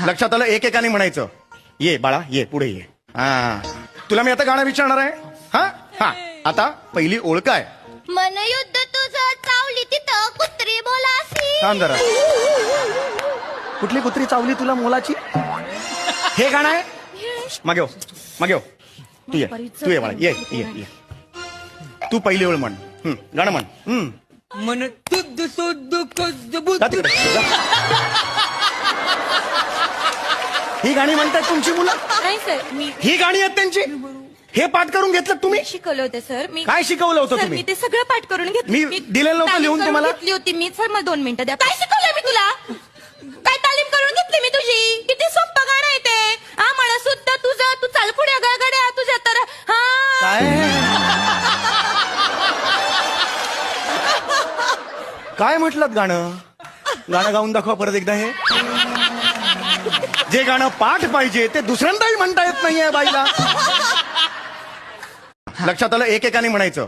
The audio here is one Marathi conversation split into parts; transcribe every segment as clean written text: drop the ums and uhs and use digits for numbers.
लक्षात आलं, एकेकाने म्हणायचं. ये बाळा ये, पुढे ये. हा, तुला मी आता गाणं विचारणार आहे. हा हा, आता पहिली ओळ काय? मन युद्ध तुझं चावली तिथं कुत्री बोलासी. थांब जरा. कुठली कुत्री चावली तुला मोलाची? हे गाणं आहे. मागे हो, मागे हो. तू ये बाळा, ये ये ये. तू पहिली ओळ म्हण. गाणं म्हण. मन तुझ सुद्ध जा तिकडे, जा. ही गाणी म्हणतात तुमची मुलं? नाही सर, मी ही गाणी आहेत त्यांची? हे पाठ करून घेतलं तुम्ही? शिकवलं होतं सर. मी काय शिकवलं होतं सर, तुम्ही? मी ते सगळं पाठ करून घेतलं. मी दिलेलं नव्हतं तालीम लिहून करून तुम्हाला? घेतली होती मी. सर मग 2 मिनिटं द्या. काय शिकवलंय मी तुला? काय तालीम करून घेतली मी तुझी? किती सोपं गाणं आहे ते. मला सुद्धा तुझं, तू चाल पुढे गडगड्या तुझ्या तर. हा काय म्हटलं गाणं? गाणं गाऊन दाखवा परत एकदा. हे जे गाणं पाठ पाहिजे ते दुसऱ्यांदाही म्हणता येत नाहीये बाईला. लक्षात आलं, एकेकाने म्हणायचं.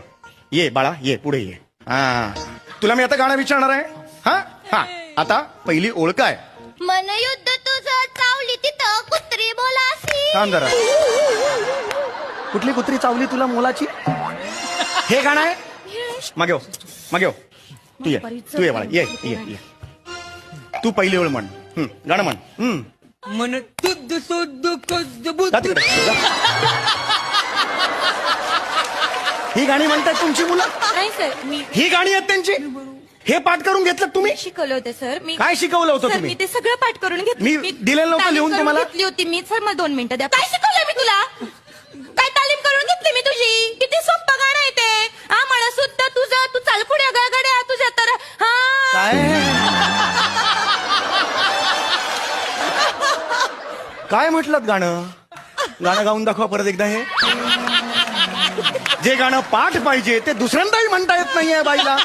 ये बाळा ये, पुढे ये. हा, तुला मी आता गाणं विचारणार आहे. हा हा, आता पहिली ओळ काय? मन युद्ध तुझं चावली तिथं कुत्री बोलासी. थांब जरा. कुठली कुत्री चावली तुला मोलाची? हे गाणं आहे. मागे हो, मागे हो. तू ये बाळा, ये ये ये. तू पहिली ओळ म्हण. गाणं म्हण. मन तुझ सुद्ध जा तिकडे, जा. ही गाणी म्हणतात तुमची मुलं? नाही सर, मी ही गाणी आहेत त्यांची? हे पाठ करून घेतलं तुम्ही? शिकवलं होतं सर. मी काय शिकवलं होतं सर, तुम्ही? मी ते सगळं पाठ करून घेतलं. मी दिलेलं नव्हतं तालीम लिहून करून तुम्हाला? घेतली होती मी. सर मग 2 मिनिटं द्या. काय शिकवलंय मी तुला? काय तालीम करून घेतली मी तुझी? किती सोपं गाणं आहे ते. मला सुद्धा तुझं, तू चाल पुढे गडगड्या तुझ्या तर. काय म्हटलं गाणं? गाणं गाऊन दाखवा परत एकदा. हे जे गाणं पाठ पाहिजे ते दुसऱ्यांदाही म्हणता येत नाहीये बाईला.